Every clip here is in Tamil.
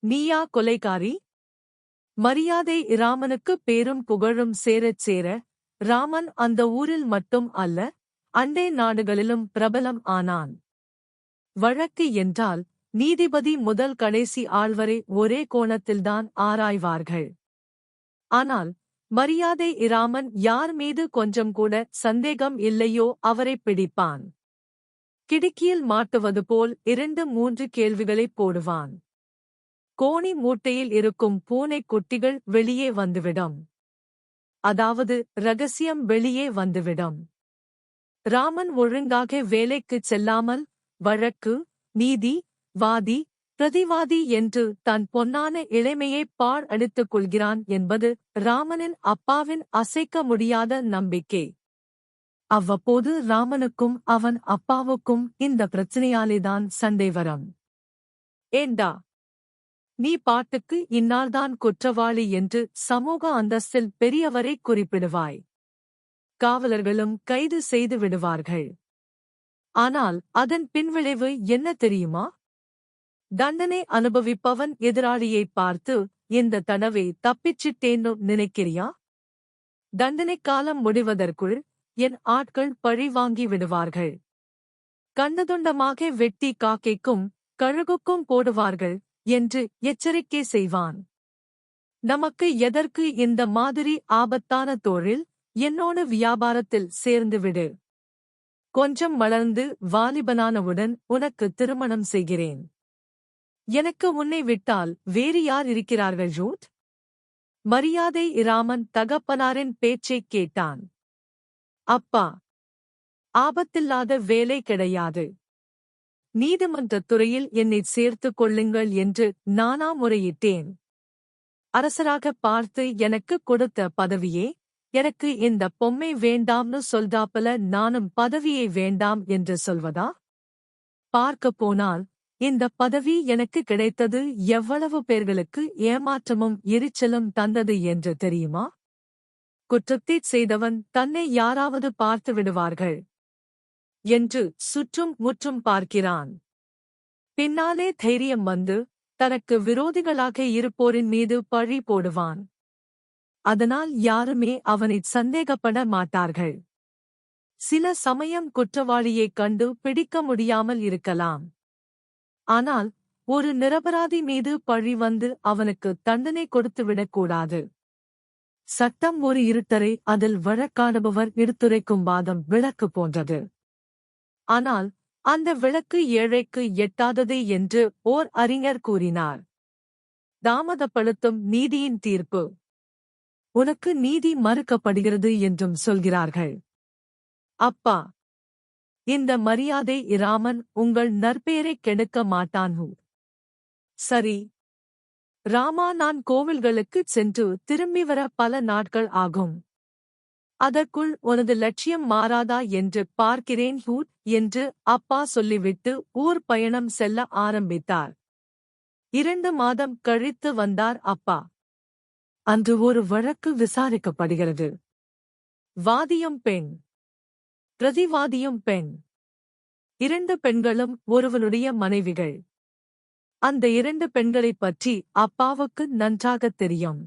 நீயா கொலைகாரி? மரியாதை இராமனுக்கு பேரும் புகழும் சேரச் சேர, ராமன் அந்த ஊரில் மட்டும் அல்ல, அண்டை நாடுகளிலும் பிரபலம் ஆனான். வழக்கு என்றால், நீதிபதி முதல் கடைசி ஆள்வரை ஒரே கோணத்தில்தான் ஆராய்வார்கள். ஆனால், மரியாதை இராமன் யார் மீது கொஞ்சம் கூட சந்தேகம் இல்லையோ அவரைப் பிடிப்பான். கிடுக்கியில் மாட்டுவது போல் 2-3 கேள்விகளைப் போடுவான். கோணி மூட்டையில் இருக்கும் பூனைக் குட்டிகள் வெளியே வந்துவிடும். அதாவது ரகசியம் வெளியே வந்துவிடும். ராமன் ஒழுங்காக வேலைக்குச் செல்லாமல், வழக்கு, நீதி, வாதி, பிரதிவாதி என்று தன் பொன்னான இளமையை பாழ் அடித்துக் கொள்கிறான் என்பது ராமனின் அப்பாவின் அசைக்க முடியாத நம்பிக்கை. அவ்வப்போது ராமனுக்கும் அவன் அப்பாவுக்கும் இந்த பிரச்சனையாலேதான் சண்டை வரும். ஏண்டா, நீ பாட்டுக்கு இன்னால்தான் குற்றவாளி என்று சமூக அந்தஸ்தில் பெரியவரை குறிப்பிடுவாய். காவலர்களும் கைது செய்து விடுவார்கள். ஆனால் அதன் பின்விளைவு என்ன தெரியுமா? தண்டனை அனுபவிப்பவன் எதிராளியைப் பார்த்து, இந்த தடவை தப்பிச்சிட்டேன்னு நினைக்கிறியா? தண்டனை காலம் முடிவதற்குள் என் ஆட்கள் பழி வாங்கி விடுவார்கள். கண்டதுண்டமாக வெட்டி காக்கைக்கும் கழுகுக்கும் போடுவார்கள் என்று எச்சரிக்கை செய்வான். நமக்கு எதற்கு இந்த மாதிரி ஆபத்தான தொழில்? என்னோடு வியாபாரத்தில் சேர்ந்துவிடு. கொஞ்சம் வளர்ந்து வாலிபனானவுடன் உனக்கு திருமணம் செய்கிறேன். எனக்கு உன்னை விட்டால் வேறு யார் இருக்கிறார்கள் ஜூட்? மரியாதை இராமன் தகப்பனாரின் பேச்சைக் கேட்டான். அப்பா, ஆபத்தில்லாத வேலை கிடையாது. நீதிமன்றத் துறையில் என்னைச் சேர்த்துக் கொள்ளுங்கள் என்று நானா முறையிட்டேன். அரசராகப் பார்த்து எனக்கு கொடுத்த பதவியே, எனக்கு இந்த பொம்மை வேண்டாம்னு சொல்தாப்பல நானும் பதவியை வேண்டாம் என்று சொல்வதா? பார்க்கப் போனால், இந்த பதவி எனக்கு கிடைத்தது எவ்வளவு பேர்களுக்கு ஏமாற்றமும் எரிச்சலும் தந்தது என்று தெரியுமா? குற்றத்தைச் செய்தவன் தன்னை யாராவது பார்த்து விடுவார்கள் என்று சுற்றும் முற்றும் பார்க்கிறான். பின்னாலே தைரியம் வந்து, தனக்கு விரோதிகளாக இருப்போரின் மீது பழி போடுவான். அதனால் யாருமே அவனைச் சந்தேகப்பட மாட்டார்கள். சில சமயம் குற்றவாளியைக் கண்டு பிடிக்க முடியாமல் இருக்கலாம். ஆனால், ஒரு நிரபராதி மீது பழி வந்து அவனுக்கு தண்டனை கொடுத்துவிடக்கூடாது. சட்டம் ஒரு இருட்டரை அதில் வழக்காடுபவர் எடுத்துரைக்கும் வாதம் விளக்கு போன்றது. ஆனால், அந்த விளக்கு ஏழைக்கு எட்டாதது என்று ஓர் அறிஞர் கூறினார். தாமதப்படுத்தும் நீதியின் தீர்ப்பு. உனக்கு நீதி மறுக்கப்படுகிறது என்றும் சொல்கிறார்கள். அப்பா, இந்த மரியாதை இராமன் உங்கள் நற்பெயரைக் கெடுக்க மாட்டான். சரி ராமா, நான் கோவில்களுக்குச் சென்று திரும்பி வர பல நாட்கள் ஆகும். அதற்குள் உனது லட்சியம் மாறாதா என்று பார்க்கிறேன் என்று அப்பா சொல்லிவிட்டு ஊர் பயணம் செல்ல ஆரம்பித்தார். 2 மாதம் கழித்து வந்தார் அப்பா. அன்று ஒரு வழக்கு விசாரிக்கப்படுகிறது. வாதியும் பெண், பிரதிவாதியும் பெண். 2 பெண்களும் ஒருவனுடைய மனைவிகள். அந்த 2 பெண்களைப் பற்றி அப்பாவுக்கு நன்றாகத் தெரியும்.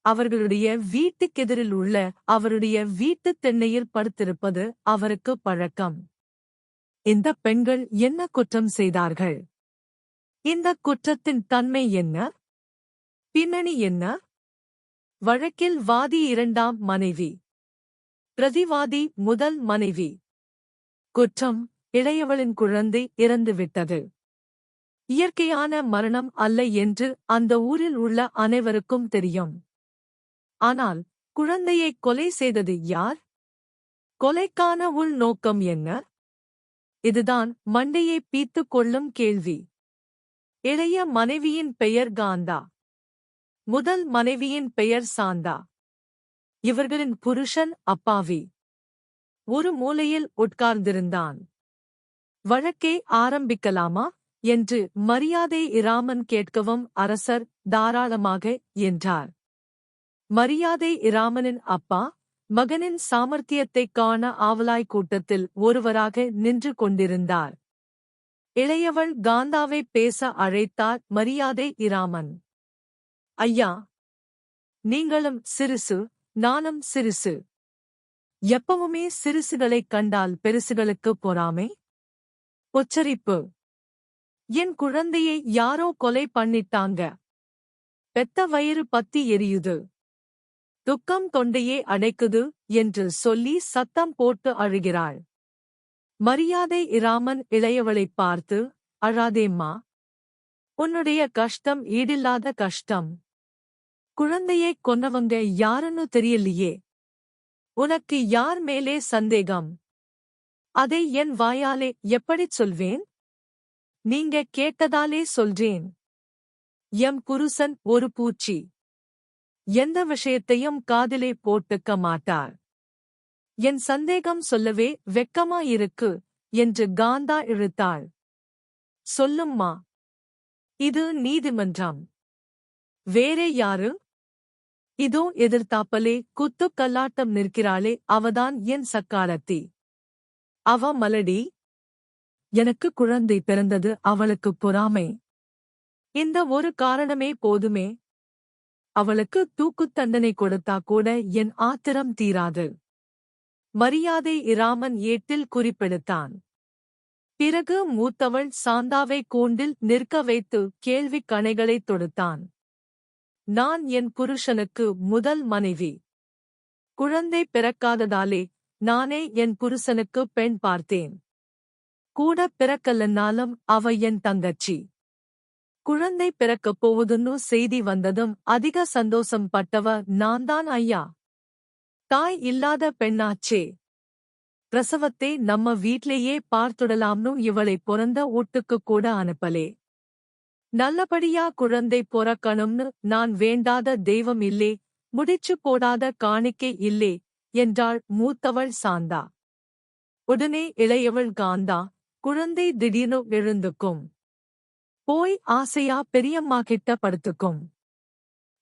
அவர்களுடைய வீட்டுக்கெதிரில் உள்ள அவருடைய வீட்டுத் திண்ணையில் படுத்திருப்பது அவருக்கு பழக்கம். இந்த பெண்கள் என்ன குற்றம் செய்தார்கள்? இந்த குற்றத்தின் தன்மை என்ன? பின்னணி என்ன? வழக்கில் வாதி 2ஆம் மனைவி, பிரதிவாதி முதல் மனைவி. குற்றம், இளையவளின் குழந்தை இறந்துவிட்டது. இயற்கையான மரணம் அல்ல என்று அந்த ஊரில் உள்ள அனைவருக்கும் தெரியும். ஆனால், குழந்தையை கொலை செய்தது யார்? கொலைக்கான உள்நோக்கம் என்ன? இதுதான் மண்டையை பீத்துக் கொள்ளும் கேள்வி. இளைய மனைவியின் பெயர் காந்தா. முதல் மனைவியின் பெயர் சாந்தா. இவர்களின் புருஷன் அப்பாவி. ஒரு மூலையில் உட்கார்ந்திருந்தான். வழக்கை ஆரம்பிக்கலாமா என்று மரியாதை இராமன் கேட்கவும் அரசர் தாராளமாக என்றார். மரியாதை இராமனின் அப்பா, மகனின் சாமர்த்தியத்தைக் காண ஆவலாய் கூட்டத்தில் ஒருவராக நின்று கொண்டிருந்தார். இளையவள் காந்தாவை பேச அழைத்தார் மரியாதை இராமன். ஐயா, நீங்களும் சிறுசு, நானும் சிறுசு. எப்பவுமே சிறுசுகளைக் கண்டால் பெருசுகளுக்கு பொறாமை. உச்சரிப்பு. என் குழந்தையை யாரோ கொலை பண்ணிட்டாங்க. பெத்த வயிறு பத்தி எரியுது. துக்கம் தொண்டையே அடைக்குது என்று சொல்லி சத்தம் போட்டு அழுகிறாள். மரியாதை இராமன் இளையவளைப் பார்த்து, அழாதேம்மா. உன்னுடைய கஷ்டம் ஈடில்லாத கஷ்டம். குழந்தையைக் கொன்னவங்க யாருன்னு தெரியலையே. உனக்கு யார் மேலே சந்தேகம்? அதை என் வாயாலே எப்படிச் சொல்வேன்? நீங்க கேட்டதாலே சொல்றேன். எம் புருஷன் ஒரு பூச்சி. எந்த விஷயத்தையும் காதிலே போட்டுக்க மாட்டார். என் சந்தேகம் சொல்லவே வெக்கமா இருக்கு என்று காந்தா இழுத்தாள். சொல்லும்மா. இது நீதிமன்றம். வேறே யாரு? இதோ எதிர்த்தாப்பலே குத்துக் கல்லாட்டம் நிற்கிறாளே, அவதான் என் சக்காலத்தி. அவ மலடி. எனக்கு குழந்தை பிறந்தது அவளுக்கு பொறாமை. இந்த ஒரு காரணமே போதுமே. அவளுக்கு தூக்குத் தண்டனை கொடுத்தா கூட என் ஆத்திரம் தீராது. மரியாதை இராமன் ஏட்டில் குறிப்பெடுத்தான். பிறகு மூத்தவள் சாந்தாவை கூண்டில் நிற்க வைத்து கேள்விக் கணைகளைத் தொடுத்தான். நான் என் புருஷனுக்கு முதல் மனைவி. குழந்தை பிறக்காததாலே நானே என் புருஷனுக்கு பெண் பார்த்தேன். கூட பிறக்கலன்னாலும் அவ என் தங்கச்சி. குழந்தை பிறக்கப் போவதுன்னு செய்தி வந்ததும் அதிக சந்தோஷம் பட்டவ நான்தான் ஐயா. தாய் இல்லாத பெண்ணாச்சே. பிரசவத்தை நம்ம வீட்லேயே பார்த்துடலாம்னு இவளை பொறந்த வீட்டுக்கு கூட அனுப்பலே. நல்லபடியா குழந்தை பொறக்கணும்னு நான் வேண்டாத தெய்வம் இல்லே, முடிச்சு போடாத காணிக்கை இல்லே என்றாள் மூத்தவள் சாந்தா. உடனே இளையவள் காந்தா, குழந்தை திடீர்னு எழுந்துக்கும். போய் ஆசையா பெரியம்மா கிட்ட படுத்துக்கும்.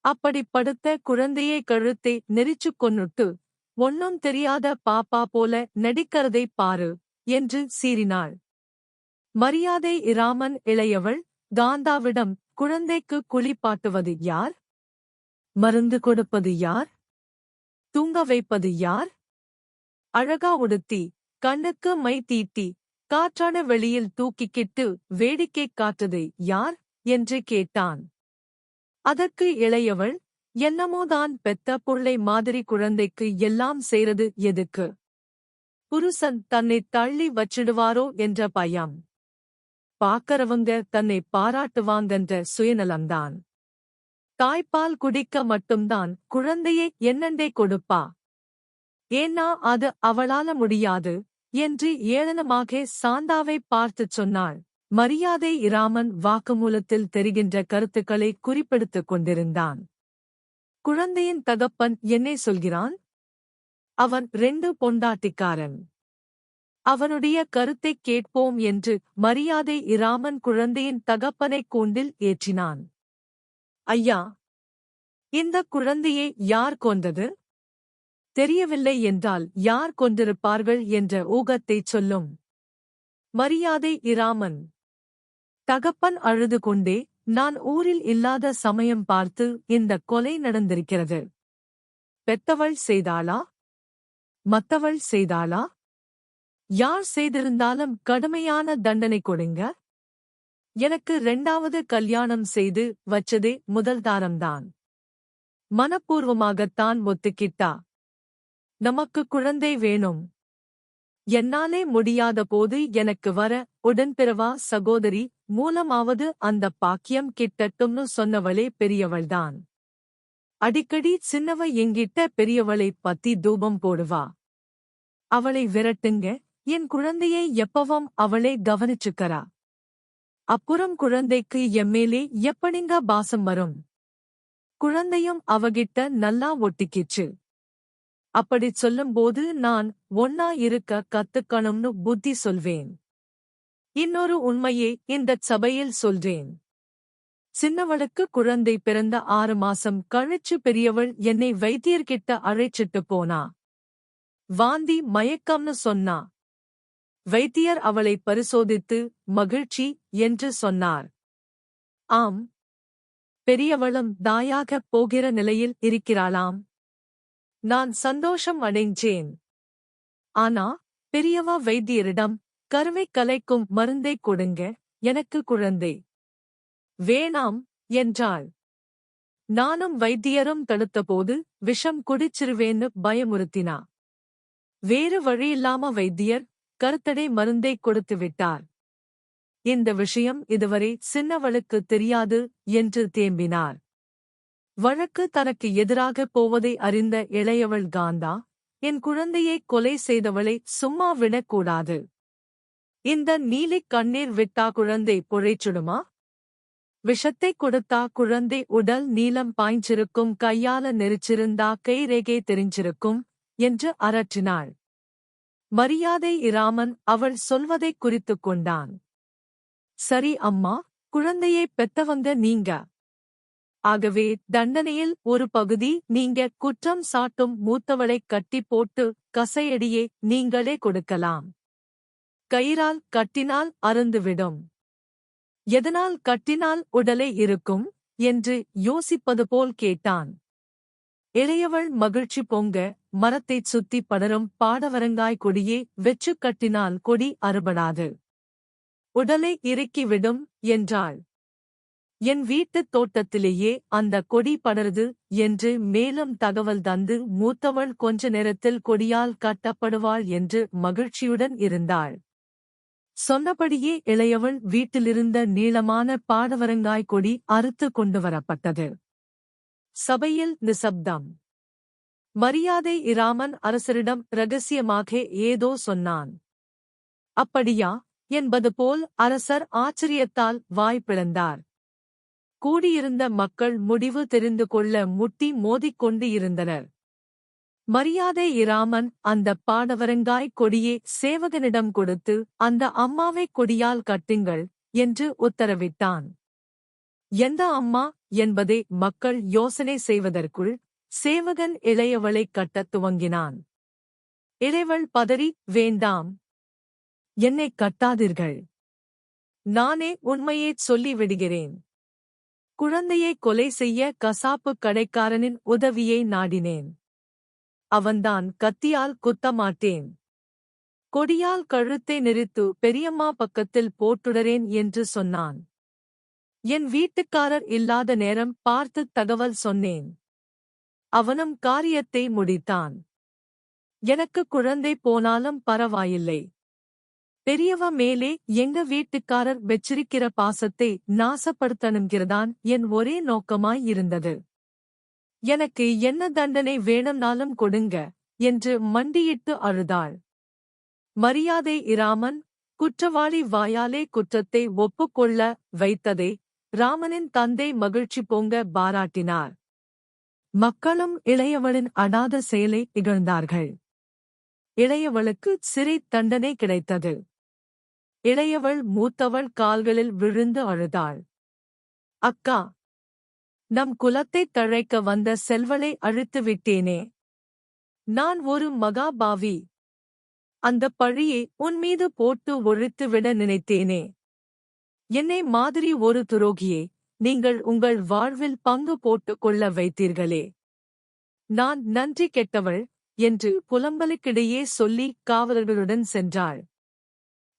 அப்படி படுத்த குழந்தையை கழுத்தை நெரிச்சுக் கொன்னுட்டு, ஒன்னும் தெரியாத பாப்பா போல நடிக்கிறதைப் பாரு என்று சீறினாள். மரியாதை இராமன் இளையவள் காந்தாவிடம், குழந்தைக்கு குளிப்பாட்டுவது யார்? மருந்து கொடுப்பது யார்? தூங்க வைப்பது யார்? அழகா உடுத்தி, கண்ணுக்கு மை தீட்டி, காற்றான வெளியில் தூக்கிக்கிட்டு வேடிக்கை காட்டுது யார் என்று கேட்டான். அதற்கு இளையவள், என்னமோதான் பெத்த புள்ளை மாதிரி குழந்தைக்கு எல்லாம் செய்றது எதுக்கு? புருஷன் தன்னை தள்ளி வச்சிடுவாரோ என்ற பயம். பாக்கறவங்க தன்னை பாராட்டுவாங்கன்ற சுயநலம்தான். தாய்ப்பால் குடிக்க மட்டும்தான் குழந்தையை என்னண்டே கொடுப்பா. ஏன்னா அது அவளால முடியாது என்று ஏளனமாக சாந்தாவை பார்த்துச் சொன்னாள். மரியாதை இராமன் வாக்குமூலத்தில் தெரிகின்ற கருத்துக்களை குறிப்பெடுத்துக் கொண்டிருந்தான். குழந்தையின் தகப்பன் என்னை சொல்கிறான். அவன் 2 பொண்டாட்டிக்காரன். அவனுடைய கருத்தைக் கேட்போம் என்று மரியாதை இராமன் குழந்தையின் தகப்பனைக் கூண்டில் ஏற்றினான். ஐயா, இந்த குழந்தையை யார் கொன்றது? தெரியவில்லை என்றால் யார் கொன்றிருப்பார்கள் என்ற ஊகத்தைச் சொல்லும். மரியாதை இராமன். தகப்பன் அழுது கொண்டே, நான் ஊரில் இல்லாத சமயம் பார்த்து இந்த கொலை நடந்திருக்கிறது. பெத்தவள் செய்தாளா? மத்தவள் செய்தாளா? யார் செய்திருந்தாலும் கடுமையான தண்டனை கொடுங்க. எனக்கு 2வது கல்யாணம் செய்து வச்சதே முதல் தாரம்தான். மனப்பூர்வமாகத்தான் ஒத்துக்கிட்டா. நமக்கு குழந்தை வேணும். என்னாலே முடியாத போது எனக்கு வர உடன்பிறவா சகோதரி மூலமாவது அந்த பாக்கியம் கிட்டட்டும்னு சொன்னவளே பெரியவள்தான். அடிக்கடி சின்னவ எங்கிட்ட பெரியவளை பத்தி தூபம் போடுவா. அவளை விரட்டுங்க, என் குழந்தையை எப்பவும் அவளே கவனிச்சுக்கறா. அப்புறம் குழந்தைக்கு எம்மேலே எப்படிங்க பாசம் வரும்? குழந்தையும் அவகிட்ட நல்லா ஒட்டிக்கிச்சு. அப்படிச் சொல்லும்போது நான் ஒன்னா இருக்க கத்துக்கணும்னு புத்தி சொல்வேன். இன்னொரு உண்மையை இந்தச் சபையில் சொல்றேன். சின்னவளுக்கு குழந்தை பிறந்த 6 மாசம் கழிச்சு பெரியவள் என்னை வைத்தியர்கிட்ட அழைச்சிட்டு போனா. வாந்தி மயக்கம்னு சொன்னா. வைத்தியர் அவளை பரிசோதித்து மகிழ்ச்சி என்று சொன்னார். ஆம், பெரியவளும் தாயாகப் போகிற நிலையில் இருக்கிறாளாம். நான் சந்தோஷம் அடைஞ்சேன். ஆனா பெரியவா வைத்தியரிடம், கருவைக் கலைக்கும் மருந்தை கொடுங்க, எனக்கு குழந்தை வேணாம் என்றாள். நானும் வைத்தியரும் தடுத்தபோது விஷம் குடிச்சிருவேன்னு பயமுறுத்தினா. வேறு வழியில்லாம வைத்தியர் கருத்தடை மருந்தை கொடுத்து விட்டார். இந்த விஷயம் இதுவரை சின்னவளுக்கு தெரியாது என்று தேம்பினார். வழக்கு தனக்கு எதிராகப் போவதை அறிந்த இளையவள் காந்தா, என் குழந்தையை கொலை செய்தவளை சும்மா விடக்கூடாது. இந்த நீலிக் கண்ணீர் விட்டா குழந்தை பொழைச்சுடுமா? விஷத்தை கொடுத்தா குழந்தை உடல் நீளம் பாய்ஞ்சிருக்கும், கையால நெரிச்சிருந்தா கைரேகை தெரிஞ்சிருக்கும் என்று அரற்றினாள். மரியாதை இராமன் அவள் சொல்வதைக் குறித்துக் கொண்டான். சரி அம்மா, குழந்தையைப் பெத்தவங்க நீங்க. ஆகவே தண்டனையில் ஒரு பகுதி நீங்க குற்றம் சாட்டும் மூத்தவளைக் கட்டி போட்டு கசையடியே நீங்களே கொடுக்கலாம். கயிறால் கட்டினால் அறுந்துவிடும். எதனால் கட்டினால் உடலை இருக்கும் என்று யோசிப்பது போல் கேட்டான். இளையவள் மகிழ்ச்சி பொங்க, மரத்தைச் சுத்தி படரும் பாடவரங்காய் கொடியே வெச்சுக் கட்டினால் கொடி அறுபடாது, உடலை இறுக்கிவிடும் என்றாள். என் வீட்டுத் தோட்டத்திலேயே அந்த கொடி படருது என்று மேலும் தகவல் தந்து மூத்தவள் கொஞ்ச நேரத்தில் கொடியால் கட்டப்படுவாள் என்று மகிழ்ச்சியுடன் இருந்தாள். சொன்னபடியே இளையவள் வீட்டிலிருந்த நீளமான பாடவரங்காய் கொடி அறுத்து கொண்டு வரப்பட்டது. சபையில் நிசப்தம். மரியாதை இராமன் அரசரிடம் இரகசியமாக ஏதோ சொன்னான். அப்படியா என்பது போல் அரசர் ஆச்சரியத்தால் வாய் பிளந்தார். கூடியிருந்த மக்கள் முடிவு தெரிந்து கொள்ள முட்டி மோதிக்கொண்டு இருந்தனர். மரியாதை இராமன் அந்த பாடவரங்காய் கொடியே சேவகனிடம் கொடுத்து, அந்த அம்மாவை கொடியால் கட்டுங்கள் என்று உத்தரவிட்டான். எந்த அம்மா என்பதை மக்கள் யோசனை செய்வதற்குள் சேவகன் இளையவளைக் கட்டத் துவங்கினான். இளையவள் பதறி, வேண்டாம், என்னைக் கட்டாதீர்கள், நானே உண்மையைச் சொல்லிவிடுகிறேன். குழந்தையை கொலை செய்ய கசாப்புக் கடைக்காரனின் உதவியை நாடினேன். அவன்தான் கத்தியால் குத்தமாட்டேன். கொடியால் கழுத்தை நெரித்து பெரியம்மா பக்கத்தில் போட்டுடறேன் என்று சொன்னான். என் வீட்டுக்காரர் இல்லாத நேரம் பார்த்து தகவல் சொன்னேன். அவனும் காரியத்தை முடித்தான். எனக்கு குழந்தை போனாலும் பரவாயில்லை. பெரியவ மேலே எங்க வீட்டுக்காரர் வெச்சிருக்கிற பாசத்தை நாசப்படுத்தணுங்கிறதான் என் ஒரே நோக்கமாய் இருந்தது. எனக்கு என்ன தண்டனை வேணும்னாலும் கொடுங்க என்று மண்டியிட்டு அழுதாள். மரியாதை இராமன் குற்றவாளி வாயாலே குற்றத்தை ஒப்புக்கொள்ள வைத்ததை ராமனின் தந்தை மகிழ்ச்சி பொங்க பாராட்டினார். மக்களும் இளையவளின் அடாத செயலை இகழ்ந்தார்கள். இளையவளுக்கு சிறை தண்டனை கிடைத்தது. இளையவள் மூத்தவள் கால்களில் விழுந்து அழுதாள். அக்கா, நம் குலத்தைத் தழைக்க வந்த செல்வளை அழித்து விட்டேனே. நான் ஒரு மகாபாவி. அந்தப் பழியை உன்மீது போட்டு ஒழித்துவிட நினைத்தேனே. என்னை மாதிரி ஒரு துரோகியை நீங்கள் உங்கள் வாழ்வில் பங்கு போட்டுக் கொள்ள வைத்தீர்களே. நான் நன்றி கெட்டவள் என்று புலம்பலுக்கிடையே சொல்லி காவலர்களுடன் சென்றாள்.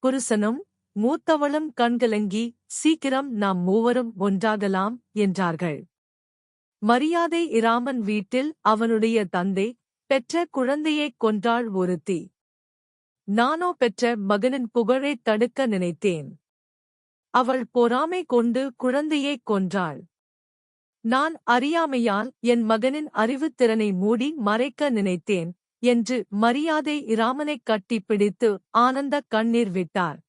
புருஷனும் மூத்தவளும் கண்கலங்கி, சீக்கிரம் நாம் மூவரும் ஒன்றாகலாம் என்றார்கள். மரியாதை இராமன் வீட்டில் அவனுடைய தந்தை பெற்ற குழந்தையைக் கொன்றாள் ஒருத்தி. நானோ பெற்ற மகனின் புகழைத் தடுக்க நினைத்தேன். அவள் பொறாமை கொண்டு குழந்தையைக் கொன்றாள். நான் அறியாமையால் என் மகனின் அறிவுத்திறனை மூடி மறைக்க நினைத்தேன் என்று மரியாதை இராமனைக் கட்டிப் பிடித்து ஆனந்தக் கண்ணீர் விட்டார்.